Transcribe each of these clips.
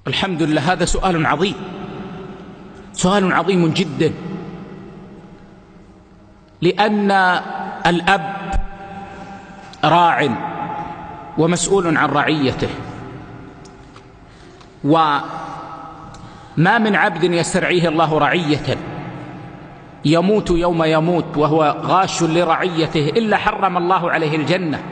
الحمد لله. هذا سؤال عظيم، سؤال عظيم جدا، لأن الأب راع ومسؤول عن رعيته، وما من عبد يسترعيه الله رعية يموت يوم يموت وهو غاش لرعيته إلا حرم الله عليه الجنة.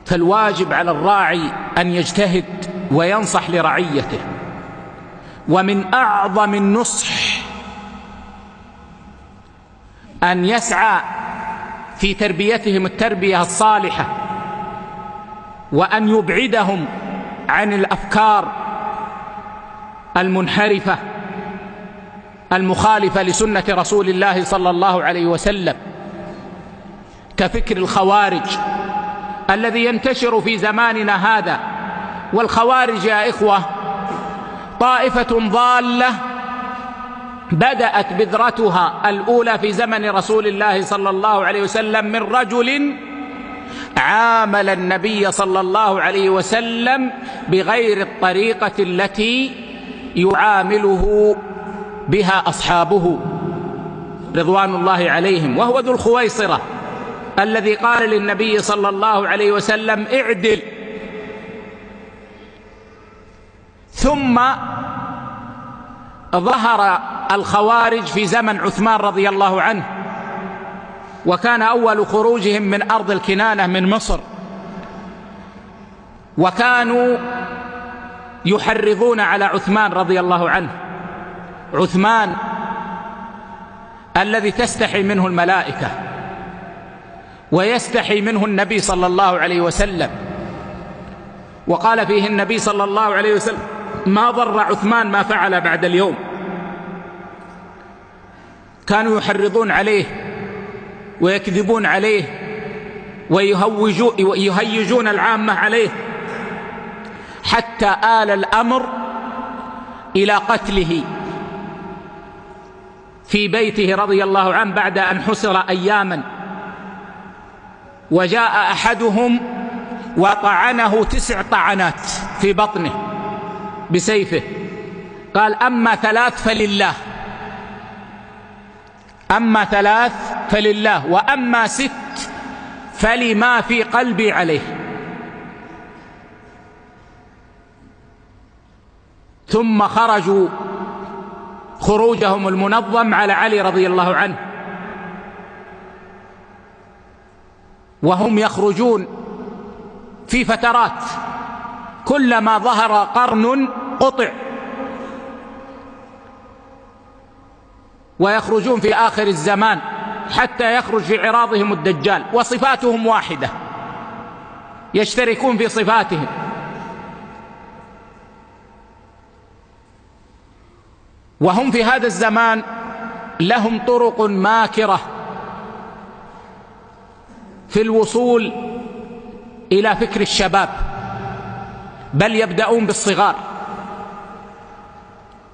فالواجب على الراعي أن يجتهد وينصح لرعيته، ومن أعظم النصح أن يسعى في تربيتهم التربية الصالحة، وأن يبعدهم عن الأفكار المنحرفة المخالفة لسنة رسول الله صلى الله عليه وسلم، كفكر الخوارج الذي ينتشر في زماننا هذا. والخوارج يا إخوة طائفة ضالة بدأت بذرتها الأولى في زمن رسول الله صلى الله عليه وسلم من رجل عامل النبي صلى الله عليه وسلم بغير الطريقة التي يعامله بها أصحابه رضوان الله عليهم، وهو ذو الخويصرة الذي قال للنبي صلى الله عليه وسلم: اعدل. ثم ظهر الخوارج في زمن عثمان رضي الله عنه، وكان أول خروجهم من أرض الكنانة من مصر، وكانوا يحرضون على عثمان رضي الله عنه، عثمان الذي تستحي منه الملائكة ويستحي منه النبي صلى الله عليه وسلم. وقال فيه النبي صلى الله عليه وسلم: ما ضر عثمان ما فعل بعد اليوم. كانوا يحرضون عليه ويكذبون عليه ويهيجون العامة عليه، حتى آل الأمر إلى قتله في بيته رضي الله عنه بعد أن حسر أياما. وجاء أحدهم وطعنه 9 طعنات في بطنه بسيفه، قال: أما 3 فلله، أما 3 فلله، وأما 6 فلما في قلبي عليه. ثم خرجوا خروجهم المنظم على علي رضي الله عنه، وهم يخرجون في فترات، كلما ظهر قرن قطع، ويخرجون في آخر الزمان حتى يخرج في عراضهم الدجال، وصفاتهم واحدة، يشتركون في صفاتهم. وهم في هذا الزمان لهم طرق ماكرة في الوصول إلى فكر الشباب، بل يبدأون بالصغار.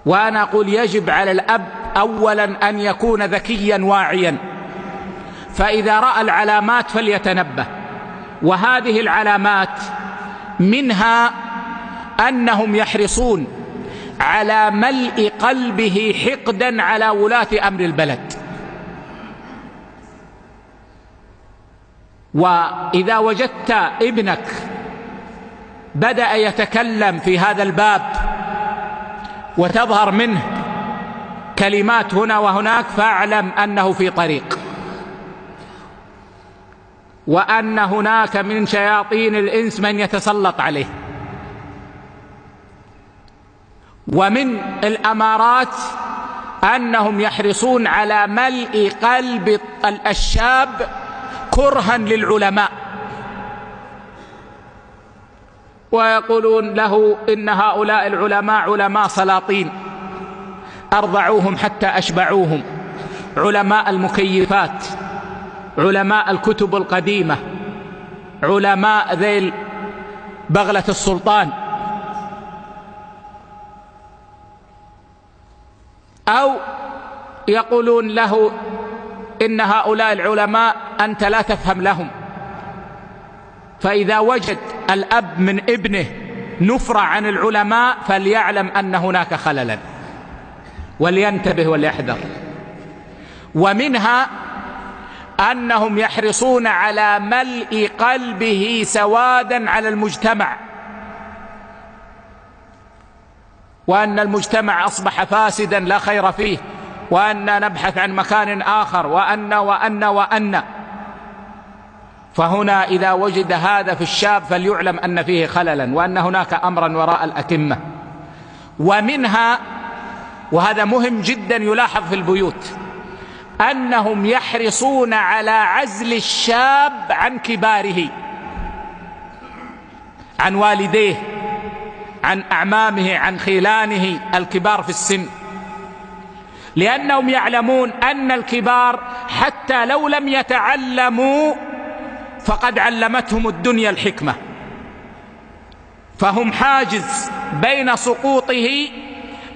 وأنا أقول يجب على الأب أولا أن يكون ذكيا واعيا، فإذا رأى العلامات فليتنبه. وهذه العلامات منها أنهم يحرصون على ملء قلبه حقدا على ولاة أمر البلد. وإذا وجدت ابنك بدأ يتكلم في هذا الباب وتظهر منه كلمات هنا وهناك، فاعلم أنه في طريق، وأن هناك من شياطين الإنس من يتسلط عليه. ومن الأمارات أنهم يحرصون على ملء قلب الشاب كرها للعلماء، ويقولون له إن هؤلاء العلماء علماء سلاطين، أرضعوهم حتى أشبعوهم، علماء المكيفات، علماء الكتب القديمة، علماء ذيل بغلة السلطان. أو يقولون له إن هؤلاء العلماء أنت لا تفهم لهم. فإذا وجد الأب من ابنه نفرة عن العلماء فليعلم أن هناك خللا ولينتبه وليحذر. ومنها أنهم يحرصون على ملء قلبه سوادا على المجتمع، وأن المجتمع أصبح فاسدا لا خير فيه، وأن نبحث عن مكان آخر، وأن فهنا إذا وجد هذا في الشاب فليعلم أن فيه خللا، وأن هناك أمرا وراء الأكمة. ومنها، وهذا مهم جدا يلاحظ في البيوت، أنهم يحرصون على عزل الشاب عن كباره، عن والديه، عن أعمامه، عن خيلانه الكبار في السن، لأنهم يعلمون أن الكبار حتى لو لم يتعلموا فقد علمتهم الدنيا الحكمة، فهم حاجز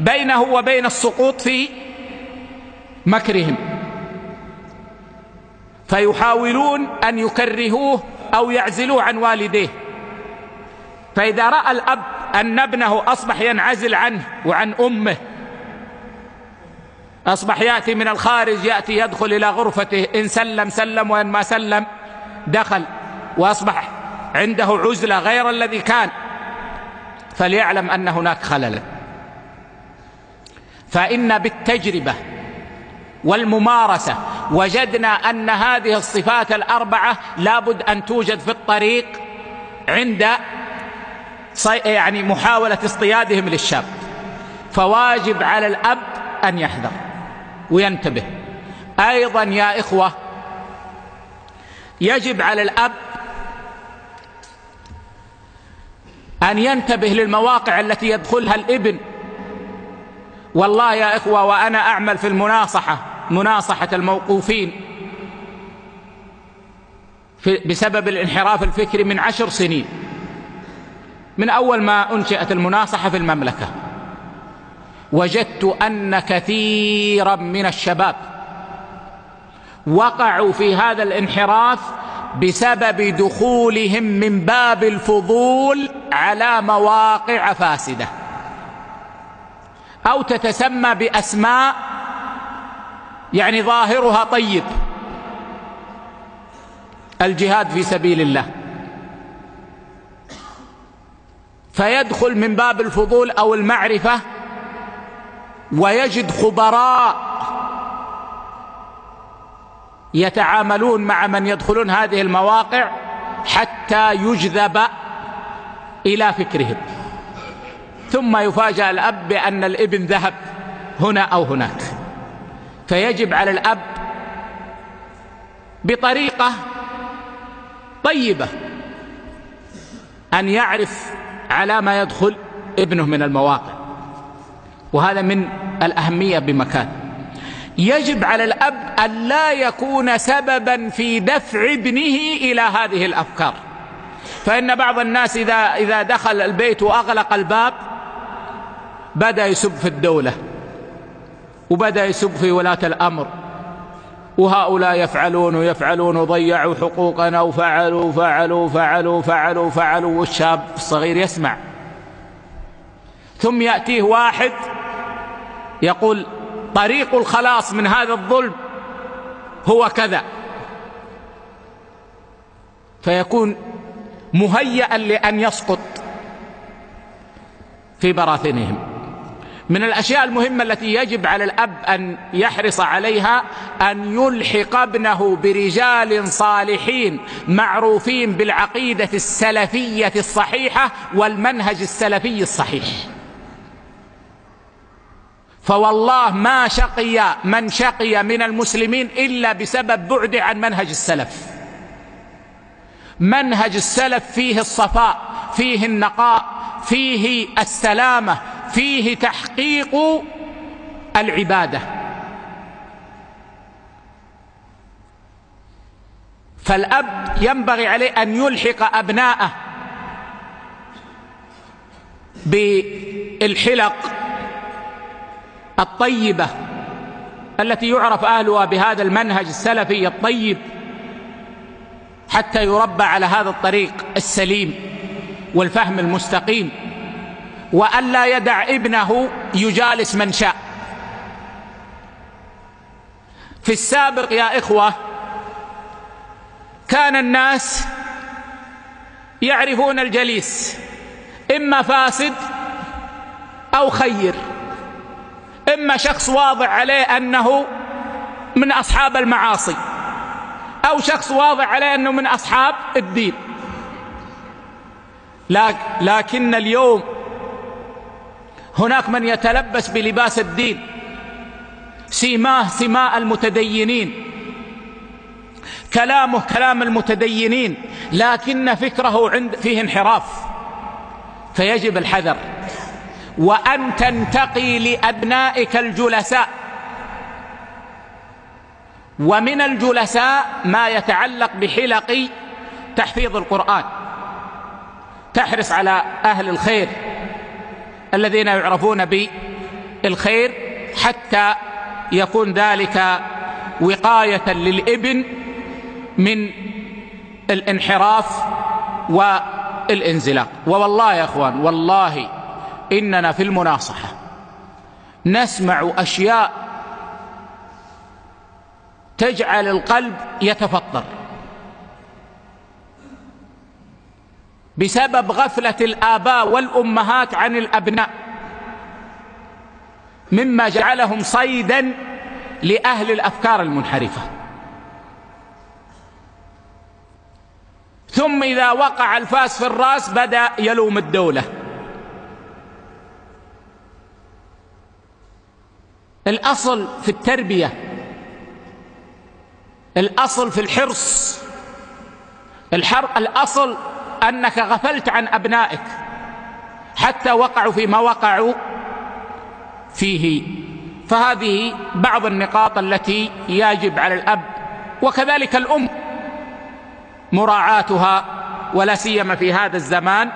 بينه وبين السقوط في مكرهم، فيحاولون أن يكرهوه أو يعزلوه عن والديه. فإذا رأى الأب أن ابنه أصبح ينعزل عنه وعن أمه، أصبح يأتي من الخارج، يدخل إلى غرفته، إن سلم سلم وإن ما سلم دخل، وأصبح عنده عزلة غير الذي كان، فليعلم أن هناك خللا. فإن بالتجربة والممارسة وجدنا أن هذه الصفات الأربعة لابد أن توجد في الطريق عند محاولة اصطيادهم للشاب، فواجب على الأب أن يحذر وينتبه. أيضا يا إخوة، يجب على الأب أن ينتبه للمواقع التي يدخلها الابن. والله يا إخوة، وأنا أعمل في مناصحة الموقوفين بسبب الانحراف الفكري من 10 سنين، من أول ما أنشئت المناصحة في المملكة، وجدت أن كثيرا من الشباب وقعوا في هذا الانحراف بسبب دخولهم من باب الفضول على مواقع فاسدة، أو تتسمى بأسماء ظاهرها طيب، الجهاد في سبيل الله، فيدخل من باب الفضول أو المعرفة، ويجد خبراء يتعاملون مع من يدخلون هذه المواقع حتى يجذب إلى فكرهم، ثم يفاجأ الأب بأن الابن ذهب هنا أو هناك. فيجب على الأب بطريقة طيبة أن يعرف على ما يدخل ابنه من المواقع، وهذا من الأهمية بمكان. يجب على الأب أن لا يكون سببا في دفع ابنه إلى هذه الأفكار، فإن بعض الناس إذا دخل البيت وأغلق الباب بدأ يسب في الدولة، وبدأ يسب في ولاة الأمر، وهؤلاء يفعلون وضيعوا حقوقنا وفعلوا فعلوا فعلوا فعلوا فعلوا، والشاب الصغير يسمع. ثم يأتيه واحد يقول طريق الخلاص من هذا الظلم هو كذا، فيكون مهيئا لأن يسقط في براثنهم. من الأشياء المهمة التي يجب على الأب أن يحرص عليها أن يلحق ابنه برجال صالحين معروفين بالعقيدة السلفية الصحيحة والمنهج السلفي الصحيح. فوالله ما شقي من شقي من المسلمين إلا بسبب بعده عن منهج السلف. منهج السلف فيه الصفاء، فيه النقاء، فيه السلامة، فيه تحقيق العبادة. فالأب ينبغي عليه أن يلحق أبناءه بالحلق الطيبة التي يعرف أهلها بهذا المنهج السلفي الطيب، حتى يربى على هذا الطريق السليم والفهم المستقيم. وألا يدع ابنه يجالس من شاء. في السابق يا إخوة كان الناس يعرفون الجليس إما فاسد أو خير، إما شخص واضح عليه أنه من أصحاب المعاصي أو شخص واضح عليه أنه من أصحاب الدين. لكن اليوم هناك من يتلبس بلباس الدين، سيماه سماء المتدينين، كلامه كلام المتدينين، لكن فكره فيه انحراف. فيجب الحذر، وأن تنتقي لأبنائك الجلساء. ومن الجلساء ما يتعلق بحلق تحفيظ القرآن، تحرص على أهل الخير الذين يعرفون بالخير حتى يكون ذلك وقاية للابن من الانحراف والانزلاق. والله يا أخوان، والله إننا في المناصحة نسمع أشياء تجعل القلب يتفطر بسبب غفلة الآباء والأمهات عن الأبناء، مما جعلهم صيدا لأهل الأفكار المنحرفة. ثم إذا وقع الفاس في الرأس بدأ يلوم الدولة. الأصل في التربية، الأصل في الحرص، الأصل أنك غفلت عن أبنائك حتى وقعوا فيما وقعوا فيه. فهذه بعض النقاط التي يجب على الأب وكذلك الأم مراعاتها، ولا سيما في هذا الزمان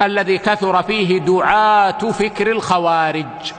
الذي كثر فيه دعاة فكر الخوارج.